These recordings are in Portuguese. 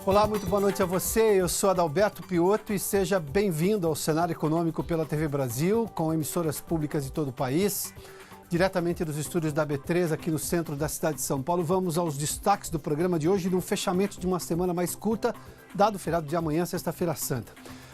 Olá, muito boa noite a você. Eu sou Adalberto Piotto e seja bem-vindo ao Cenário Econômico pela TV Brasil, com emissoras públicas de todo o país. Diretamente dos estúdios da B3, aqui no centro da cidade de São Paulo, vamos aos destaques do programa de hoje, no fechamento de uma semana mais curta, dado o feriado de amanhã, sexta-feira santa.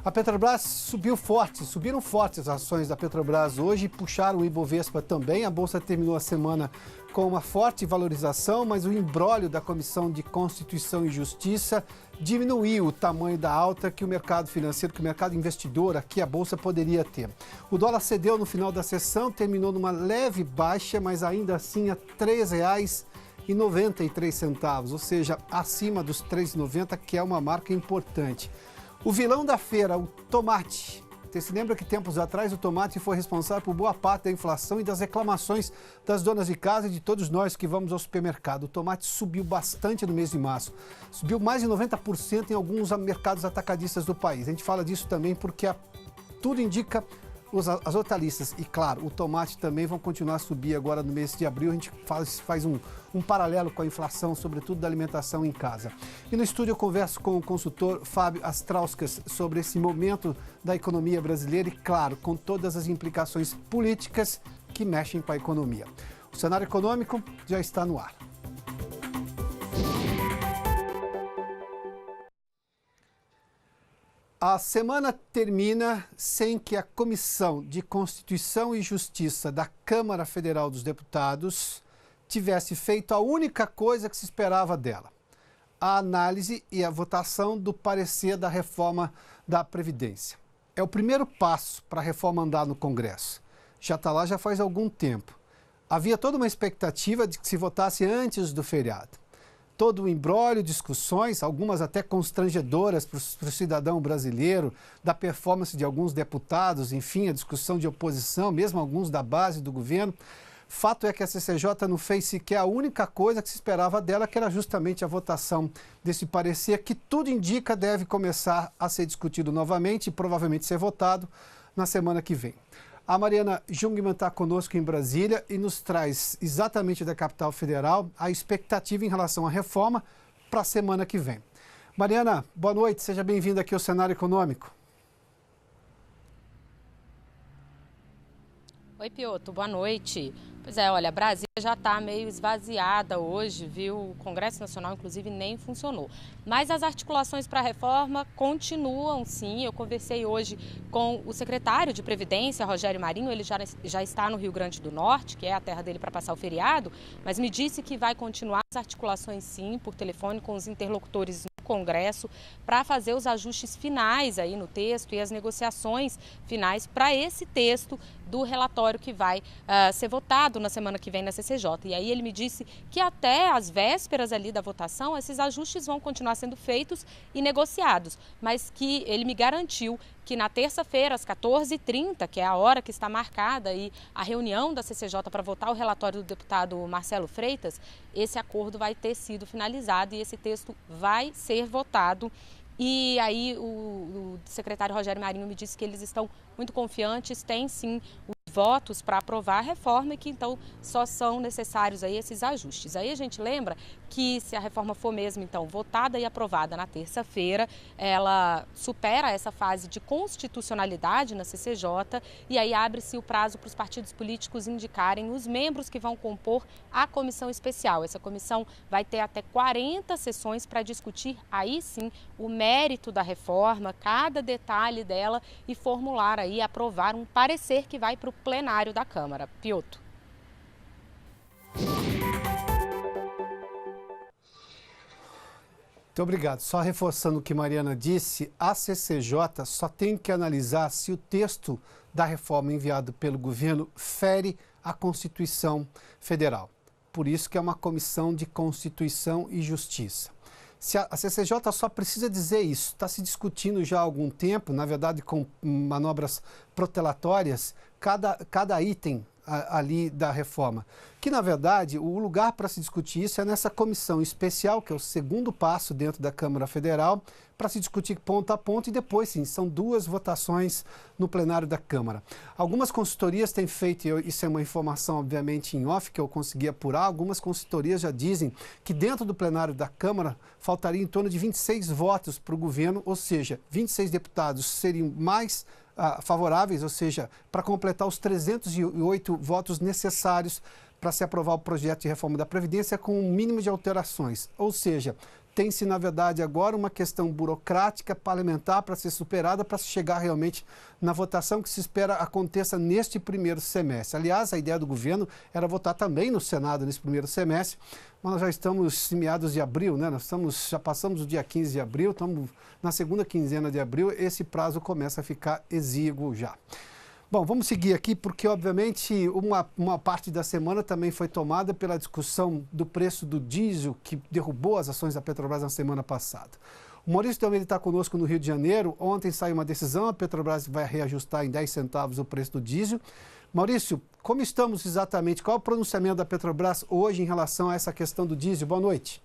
A Petrobras subiram fortes as ações da Petrobras hoje e puxaram o Ibovespa também. A Bolsa terminou a semana com uma forte valorização, mas o imbróglio da Comissão de Constituição e Justiça diminuiu o tamanho da alta que o mercado financeiro, que o mercado investidor aqui, a Bolsa, poderia ter. O dólar cedeu no final da sessão, terminou numa leve baixa, mas ainda assim a R$ 3,93, ou seja, acima dos R$ 3,90, que é uma marca importante. O vilão da feira, o tomate. Você se lembra que tempos atrás o tomate foi responsável por boa parte da inflação e das reclamações das donas de casa e de todos nós que vamos ao supermercado. O tomate subiu bastante no mês de março. Subiu mais de 90% em alguns mercados atacadistas do país. A gente fala disso também porque tudo indica as hortaliças e, claro, o tomate também vão continuar a subir agora no mês de abril. A gente faz um paralelo com a inflação, sobretudo da alimentação em casa. E no estúdio eu converso com o consultor Fábio Astrauskas sobre esse momento da economia brasileira e, claro, com todas as implicações políticas que mexem com a economia. O cenário econômico já está no ar. A semana termina sem que a Comissão de Constituição e Justiça da Câmara Federal dos Deputados tivesse feito a única coisa que se esperava dela: a análise e a votação do parecer da reforma da Previdência. É o primeiro passo para a reforma andar no Congresso. Já está lá já faz algum tempo. Havia toda uma expectativa de que se votasse antes do feriado. Todo o imbróglio, discussões, algumas até constrangedoras para o cidadão brasileiro, da performance de alguns deputados, enfim, a discussão de oposição, mesmo alguns da base do governo. Fato é que a CCJ não fez sequer a única coisa que se esperava dela, que era justamente a votação desse parecer, que tudo indica deve começar a ser discutido novamente e provavelmente ser votado na semana que vem. A Mariana Jungmann está conosco em Brasília e nos traz exatamente da capital federal a expectativa em relação à reforma para a semana que vem. Mariana, boa noite, seja bem-vinda aqui ao Cenário Econômico. Oi, Piotto, boa noite. Pois é, olha, Brasília já está meio esvaziada hoje, viu? O Congresso Nacional, inclusive, nem funcionou. Mas as articulações para a reforma continuam, sim. Eu conversei hoje com o secretário de Previdência, Rogério Marinho. Ele já está no Rio Grande do Norte, que é a terra dele para passar o feriado, mas me disse que vai continuar as articulações, sim, por telefone com os interlocutores no Congresso para fazer os ajustes finais aí no texto e as negociações finais para esse texto do relatório que vai ser votado na semana que vem na CCJ. E aí ele me disse que até as vésperas ali da votação, esses ajustes vão continuar sendo feitos e negociados, mas que ele me garantiu que na terça-feira, às 14h30, que é a hora que está marcada aí a reunião da CCJ para votar o relatório do deputado Marcelo Freitas, esse acordo vai ter sido finalizado e esse texto vai ser votado. E aí o secretário Rogério Marinho me disse que eles estão muito confiantes, têm sim votos para aprovar a reforma e que então só são necessários aí esses ajustes. Aí a gente lembra que se a reforma for mesmo então votada e aprovada na terça-feira, ela supera essa fase de constitucionalidade na CCJ e aí abre-se o prazo para os partidos políticos indicarem os membros que vão compor a comissão especial. Essa comissão vai ter até 40 sessões para discutir aí sim o mérito da reforma, cada detalhe dela e formular aí, aprovar um parecer que vai para o plenário da Câmara. Piotto. Muito obrigado. Só reforçando o que Mariana disse, a CCJ só tem que analisar se o texto da reforma enviado pelo governo fere a Constituição Federal. Por isso que é uma comissão de Constituição e Justiça. Se a CCJ só precisa dizer isso, está se discutindo já há algum tempo, na verdade com manobras protelatórias, cada item ali da reforma. Que, na verdade, o lugar para se discutir isso é nessa comissão especial, que é o segundo passo dentro da Câmara Federal, para se discutir ponto a ponto e depois, sim, são 2 votações no plenário da Câmara. Algumas consultorias têm feito, isso é uma informação, obviamente, em off, que eu consegui apurar, algumas consultorias já dizem que dentro do plenário da Câmara faltaria em torno de 26 votos para o governo, ou seja, 26 deputados seriam mais favoráveis, ou seja, para completar os 308 votos necessários para se aprovar o projeto de reforma da Previdência com um mínimo de alterações. Ou seja, tem-se, na verdade, agora uma questão burocrática, parlamentar, para ser superada, para se chegar realmente na votação que se espera aconteça neste primeiro semestre. Aliás, a ideia do governo era votar também no Senado nesse primeiro semestre, mas nós já estamos em meados de abril, né? Já passamos o dia 15 de abril, estamos na segunda quinzena de abril, esse prazo começa a ficar exíguo já. Bom, vamos seguir aqui porque, obviamente, uma parte da semana também foi tomada pela discussão do preço do diesel, que derrubou as ações da Petrobras na semana passada. O Maurício de Almeida está conosco no Rio de Janeiro. Ontem saiu uma decisão, a Petrobras vai reajustar em 10 centavos o preço do diesel. Maurício, como estamos exatamente? Qual é o pronunciamento da Petrobras hoje em relação a essa questão do diesel? Boa noite.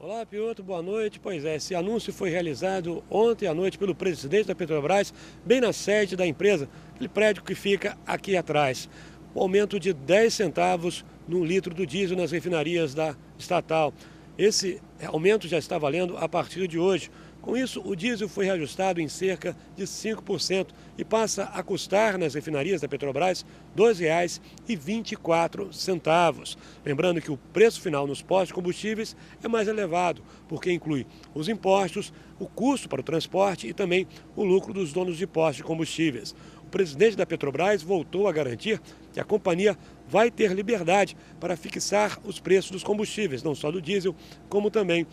Olá, Piotr, boa noite. Pois é, esse anúncio foi realizado ontem à noite pelo presidente da Petrobras, bem na sede da empresa, aquele prédio que fica aqui atrás. O aumento de 10 centavos no litro do diesel nas refinarias da estatal. Esse aumento já está valendo a partir de hoje. Com isso, o diesel foi reajustado em cerca de 5% e passa a custar nas refinarias da Petrobras R$ 2,24. Lembrando que o preço final nos postos de combustíveis é mais elevado, porque inclui os impostos, o custo para o transporte e também o lucro dos donos de postos de combustíveis. O presidente da Petrobras voltou a garantir que a companhia vai ter liberdade para fixar os preços dos combustíveis, não só do diesel, como também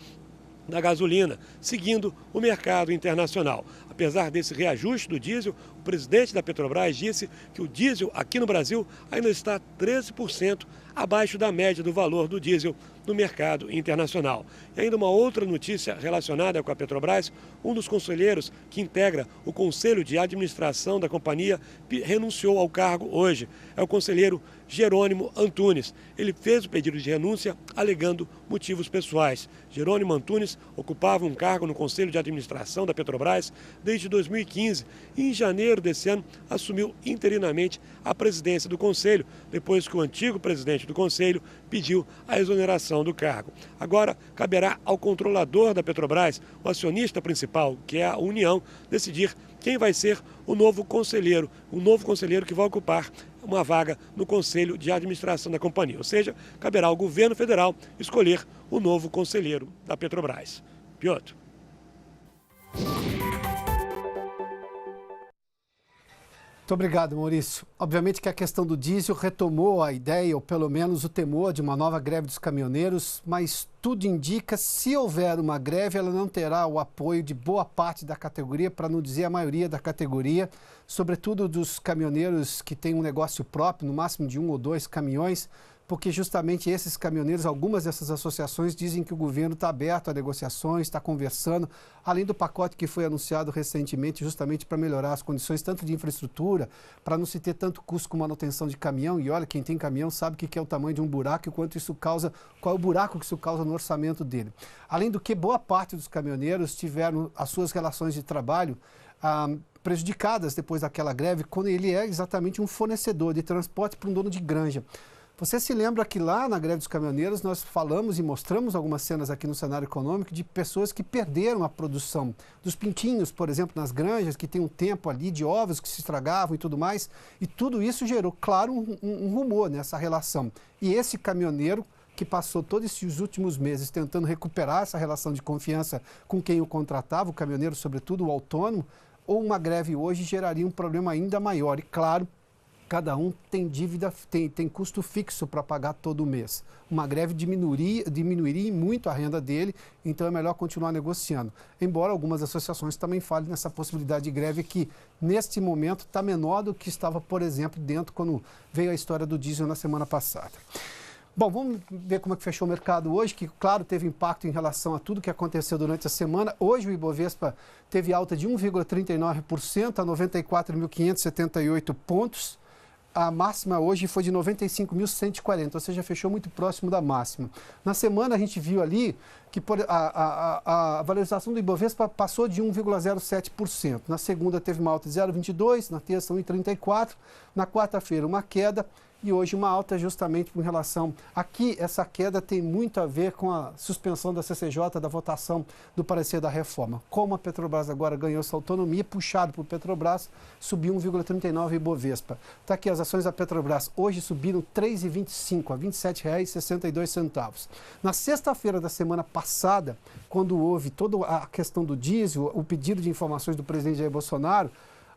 da gasolina, seguindo o mercado internacional. Apesar desse reajuste do diesel, o presidente da Petrobras disse que o diesel aqui no Brasil ainda está 13% abaixo da média do valor do diesel no mercado internacional. E ainda uma outra notícia relacionada com a Petrobras: um dos conselheiros que integra o Conselho de Administração da companhia renunciou ao cargo hoje. É o conselheiro Jerônimo Antunes. Ele fez o pedido de renúncia alegando motivos pessoais. Jerônimo Antunes ocupava um cargo no Conselho de Administração da Petrobras desde 2015 e em janeiro desse ano assumiu interinamente a presidência do Conselho, depois que o antigo presidente do Conselho pediu a exoneração do cargo. Agora caberá ao controlador da Petrobras, o acionista principal, que é a União, decidir quem vai ser o novo conselheiro que vai ocupar uma vaga no Conselho de Administração da companhia. Ou seja, caberá ao governo federal escolher o novo conselheiro da Petrobras. Piotr. Muito obrigado, Maurício. Obviamente que a questão do diesel retomou a ideia, ou pelo menos o temor, de uma nova greve dos caminhoneiros, mas tudo indica, se houver uma greve, ela não terá o apoio de boa parte da categoria, para não dizer a maioria da categoria, sobretudo dos caminhoneiros que têm um negócio próprio, no máximo de 1 ou 2 caminhões, porque justamente esses caminhoneiros, algumas dessas associações dizem que o governo está aberto a negociações, está conversando, além do pacote que foi anunciado recentemente justamente para melhorar as condições tanto de infraestrutura, para não se ter tanto custo com manutenção de caminhão. E olha, quem tem caminhão sabe o que é o tamanho de um buraco e quanto isso causa, qual é o buraco que isso causa no orçamento dele. Além do que, boa parte dos caminhoneiros tiveram as suas relações de trabalho prejudicadas depois daquela greve, quando ele é exatamente um fornecedor de transporte para um dono de granja. Você se lembra que lá na greve dos caminhoneiros nós falamos e mostramos algumas cenas aqui no cenário econômico de pessoas que perderam a produção dos pintinhos, por exemplo, nas granjas, que tem um tempo ali de ovos que se estragavam e tudo mais. E tudo isso gerou, claro, um rumor nessa relação. E esse caminhoneiro que passou todos esses últimos meses tentando recuperar essa relação de confiança com quem o contratava, o caminhoneiro, sobretudo o autônomo, ou uma greve hoje geraria um problema ainda maior. E claro, cada um tem dívida, tem custo fixo para pagar todo mês. Uma greve diminuiria muito a renda dele, então é melhor continuar negociando. Embora algumas associações também falem nessa possibilidade de greve que, neste momento, está menor do que estava, por exemplo, dentro quando veio a história do diesel na semana passada. Bom, vamos ver como é que fechou o mercado hoje, que, claro, teve impacto em relação a tudo que aconteceu durante a semana. Hoje o Ibovespa teve alta de 1,39% a 94.578 pontos. a máxima hoje foi de 95.140, ou seja, fechou muito próximo da máxima. Na semana a gente viu ali que a valorização do Ibovespa passou de 1,07%. Na segunda teve uma alta de 0,22%, na terça 1,34%, na quarta-feira uma queda e hoje uma alta justamente com relação... Aqui, essa queda tem muito a ver com a suspensão da CCJ, da votação do parecer da reforma. Como a Petrobras agora ganhou essa autonomia, puxado por Petrobras, subiu 1,39% Ibovespa. Está aqui as ações da Petrobras, hoje subiram 3,25 a R$ 27,62. Na sexta-feira da semana passada, quando houve toda a questão do diesel, o pedido de informações do presidente Jair Bolsonaro,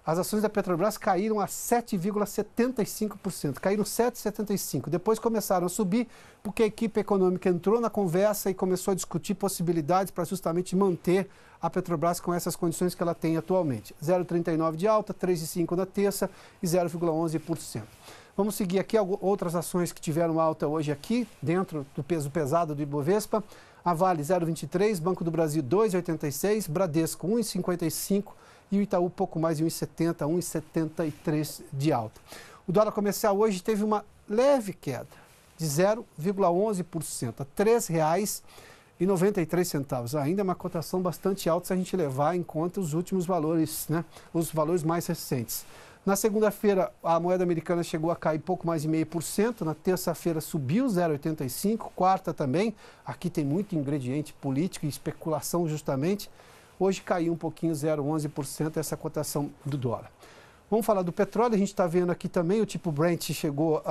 as ações da Petrobras caíram a 7,75%, caíram 7,75%. Depois começaram a subir porque a equipe econômica entrou na conversa e começou a discutir possibilidades para justamente manter a Petrobras com essas condições que ela tem atualmente. 0,39% de alta, 3,5% na terça e 0,11%. Vamos seguir aqui outras ações que tiveram alta hoje aqui, dentro do peso pesado do Ibovespa. A Vale 0,23%, Banco do Brasil 2,86%, Bradesco 1,55%, e o Itaú pouco mais de 1,70, 1,73 de alta. O dólar comercial hoje teve uma leve queda de 0,11%, a R$ 3,93. Ainda é uma cotação bastante alta se a gente levar em conta os últimos valores, né? Os valores mais recentes. Na segunda-feira, a moeda americana chegou a cair pouco mais de 0,5%, na terça-feira subiu 0,85%, quarta também. Aqui tem muito ingrediente político e especulação justamente. Hoje caiu um pouquinho, 0,11%, essa cotação do dólar. Vamos falar do petróleo, a gente está vendo aqui também, o tipo Brent chegou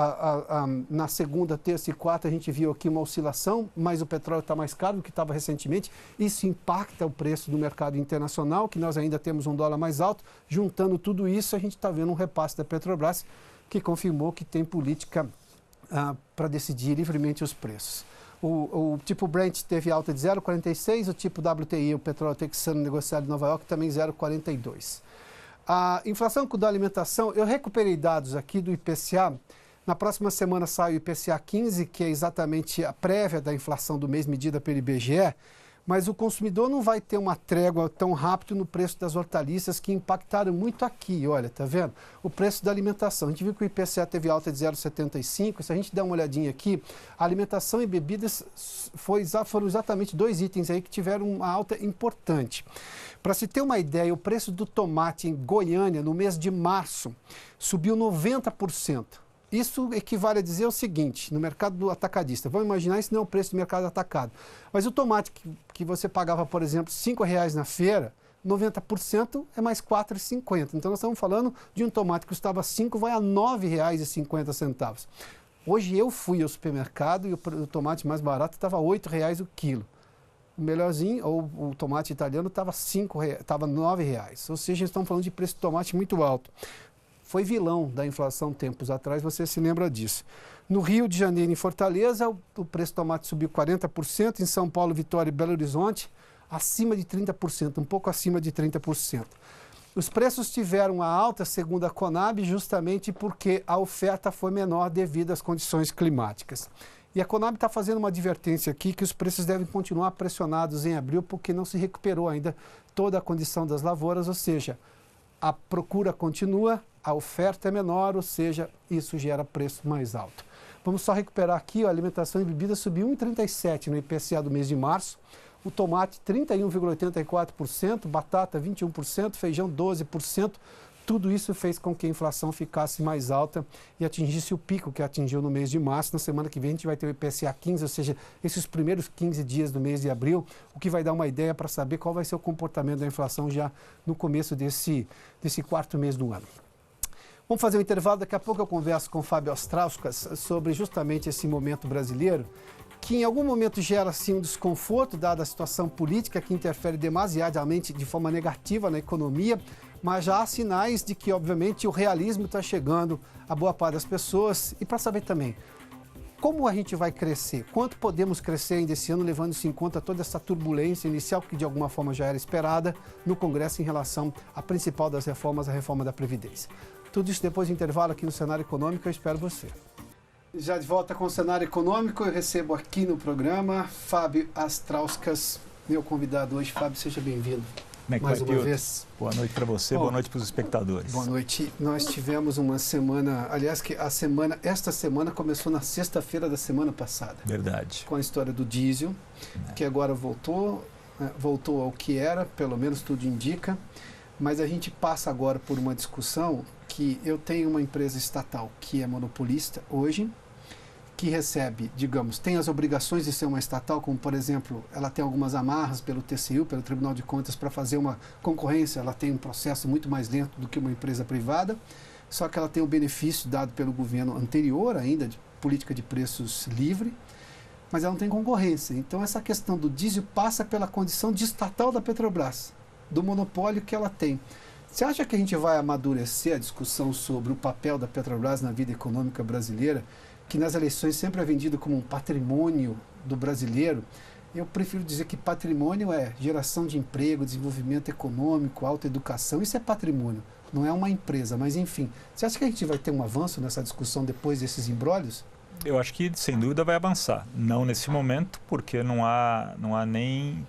na segunda, terça e quarta, a gente viu aqui uma oscilação, mas o petróleo está mais caro do que estava recentemente. Isso impacta o preço do mercado internacional, que nós ainda temos um dólar mais alto. Juntando tudo isso, a gente está vendo um repasse da Petrobras, que confirmou que tem política para decidir livremente os preços. O tipo Brent teve alta de 0,46, o tipo WTI, o petróleo texano negociado em Nova York, também 0,42. A inflação da alimentação, eu recuperei dados aqui do IPCA. Na próxima semana sai o IPCA 15, que é exatamente a prévia da inflação do mês medida pelo IBGE, mas o consumidor não vai ter uma trégua tão rápido no preço das hortaliças que impactaram muito aqui, olha, tá vendo? O preço da alimentação. A gente viu que o IPCA teve alta de 0,75, se a gente der uma olhadinha aqui, a alimentação e bebidas foram exatamente dois itens aí que tiveram uma alta importante. Para se ter uma ideia, o preço do tomate em Goiânia, no mês de março, subiu 90%. Isso equivale a dizer o seguinte, no mercado do atacadista, vamos imaginar isso não é o preço do mercado atacado, mas o tomate que você pagava, por exemplo, R$ 5,00 na feira, 90% é mais R$ 4,50. Então nós estamos falando de um tomate que custava R$ 5,00, vai a R$ 9,50. Hoje eu fui ao supermercado e o tomate mais barato estava R$ 8,00 o quilo. O melhorzinho, ou o tomate italiano, estava R$ 9,00. Ou seja, estamos falando de preço de tomate muito alto. Foi vilão da inflação tempos atrás, você se lembra disso. No Rio de Janeiro, em Fortaleza, o preço do tomate subiu 40%, em São Paulo, Vitória e Belo Horizonte, acima de 30%, um pouco acima de 30%. Os preços tiveram a alta, segundo a Conab, justamente porque a oferta foi menor devido às condições climáticas. E a Conab está fazendo uma advertência aqui que os preços devem continuar pressionados em abril, porque não se recuperou ainda toda a condição das lavouras, ou seja, a procura continua, a oferta é menor, ou seja, isso gera preço mais alto. Vamos só recuperar aqui, a alimentação e bebida subiu 1,37% no IPCA do mês de março, o tomate 31,84%, batata 21%, feijão 12%, tudo isso fez com que a inflação ficasse mais alta e atingisse o pico que atingiu no mês de março. Na semana que vem a gente vai ter o IPCA 15, ou seja, esses primeiros 15 dias do mês de abril, o que vai dar uma ideia para saber qual vai ser o comportamento da inflação já no começo desse quarto mês do ano. Vamos fazer um intervalo, daqui a pouco eu converso com o Fábio Astrauskas sobre justamente esse momento brasileiro, que em algum momento gera assim um desconforto, dada a situação política que interfere demasiadamente de forma negativa na economia, mas já há sinais de que, obviamente, o realismo está chegando a boa parte das pessoas. E para saber também, como a gente vai crescer? Quanto podemos crescer ainda esse ano, levando-se em conta toda essa turbulência inicial, que de alguma forma já era esperada no Congresso em relação à principal das reformas, a reforma da Previdência. Tudo isso depois do intervalo aqui no Cenário Econômico, eu espero você. Já de volta com o Cenário Econômico, eu recebo aqui no programa Fábio Astrauskas, meu convidado hoje. Fábio, seja bem-vindo. mais uma vez. Boa noite para você, boa noite para os espectadores. Boa noite. Nós tivemos uma semana, aliás, que esta semana começou na sexta-feira da semana passada. Verdade. Com a história do diesel, que agora voltou ao que era, pelo menos tudo indica, mas a gente passa agora por uma discussão que eu tenho uma empresa estatal que é monopolista hoje, que recebe, digamos, tem as obrigações de ser uma estatal, como, por exemplo, ela tem algumas amarras pelo TCU, pelo Tribunal de Contas, para fazer uma concorrência, ela tem um processo muito mais lento do que uma empresa privada, só que ela tem o benefício dado pelo governo anterior ainda, de política de preços livre, mas ela não tem concorrência. Então, essa questão do diesel passa pela condição de estatal da Petrobras, do monopólio que ela tem. Você acha que a gente vai amadurecer a discussão sobre o papel da Petrobras na vida econômica brasileira, que nas eleições sempre é vendido como um patrimônio do brasileiro? Eu prefiro dizer que patrimônio é geração de emprego, desenvolvimento econômico, alta educação, isso é patrimônio, não é uma empresa, mas enfim. Você acha que a gente vai ter um avanço nessa discussão depois desses imbróglios? Eu acho que, sem dúvida, vai avançar. Não nesse momento, porque não há nem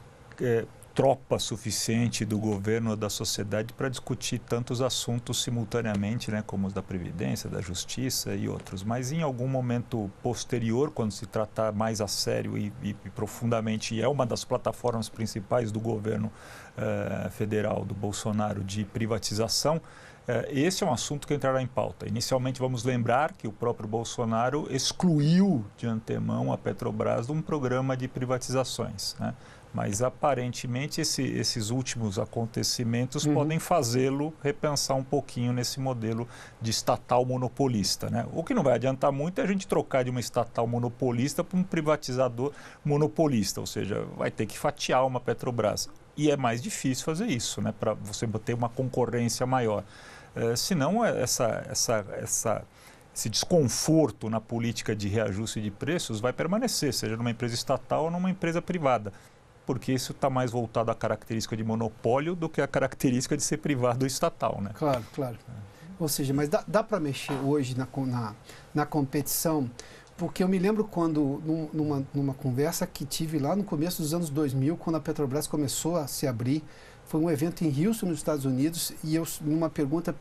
tropa suficiente do governo ou da sociedade para discutir tantos assuntos simultaneamente, né, como os da Previdência, da Justiça e outros. Mas em algum momento posterior, quando se tratar mais a sério e profundamente, e é uma das plataformas principais do governo federal, do Bolsonaro, de privatização, esse é um assunto que entrará em pauta. Inicialmente, vamos lembrar que o próprio Bolsonaro excluiu de antemão a Petrobras de um programa de privatizações, né? Mas, aparentemente, esses últimos acontecimentos podem fazê-lo repensar um pouquinho nesse modelo de estatal monopolista, né? O que não vai adiantar muito é a gente trocar de uma estatal monopolista para um privatizador monopolista, ou seja, vai ter que fatiar uma Petrobras. E é mais difícil fazer isso, né, para você ter uma concorrência maior. Senão, esse desconforto na política de reajuste de preços vai permanecer, seja numa empresa estatal ou numa empresa privada, porque isso está mais voltado à característica de monopólio do que à característica de ser privado ou estatal, né? Claro, claro. Ou seja, mas dá para mexer hoje na competição, porque eu me lembro quando, numa conversa que tive lá no começo dos anos 2000, quando a Petrobras começou a se abrir, foi um evento em Houston, nos Estados Unidos, e eu, numa pergunta,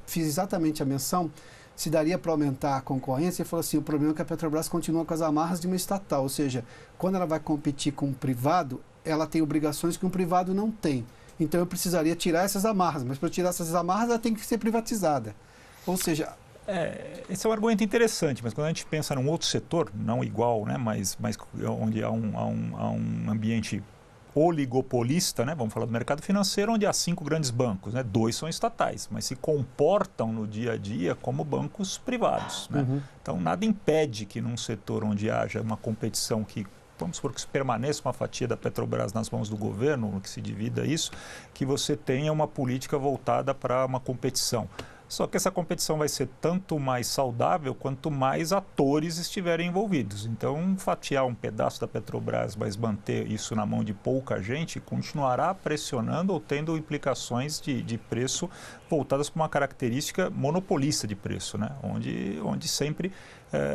fiz exatamente a menção se daria para aumentar a concorrência, e falou assim, o problema é que a Petrobras continua com as amarras de uma estatal, ou seja, quando ela vai competir com um privado, ela tem obrigações que um privado não tem. Então eu precisaria tirar essas amarras, mas para tirar essas amarras ela tem que ser privatizada. Ou seja... esse é um argumento interessante, mas quando a gente pensa num outro setor, não igual, né, mas onde há um ambiente oligopolista, né, vamos falar do mercado financeiro, onde há 5 grandes bancos, né, 2 são estatais, mas se comportam no dia a dia como bancos privados, né? Então nada impede que num setor onde haja uma competição que, vamos supor que permaneça uma fatia da Petrobras nas mãos do governo, que se divida isso, que você tenha uma política voltada para uma competição. Só que essa competição vai ser tanto mais saudável quanto mais atores estiverem envolvidos. Então, fatiar um pedaço da Petrobras, mas manter isso na mão de pouca gente, continuará pressionando ou tendo implicações de preço voltadas para uma característica monopolista de preço, né? Onde sempre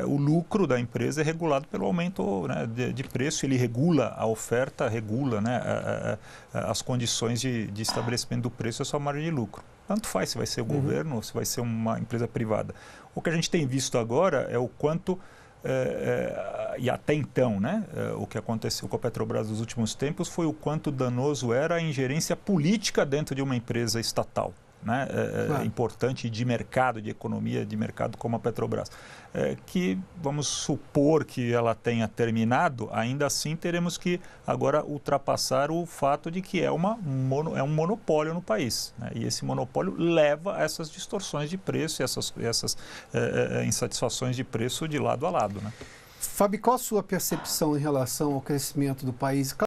o lucro da empresa é regulado pelo aumento, né, de preço. Ele regula a oferta, regula, né, as condições de estabelecimento do preço e a sua margem de lucro. Tanto faz se vai ser o governo ou se vai ser uma empresa privada. O que a gente tem visto agora é o quanto, e até então, né, o que aconteceu com a Petrobras nos últimos tempos foi o quanto danoso era a ingerência política dentro de uma empresa estatal, né, importante de mercado, de economia de mercado como a Petrobras. Que vamos supor que ela tenha terminado, ainda assim teremos que agora ultrapassar o fato de que é um monopólio no país, né? E esse monopólio leva a essas distorções de preço e essas insatisfações de preço de lado a lado, né? Fábio, qual a sua percepção em relação ao crescimento do país?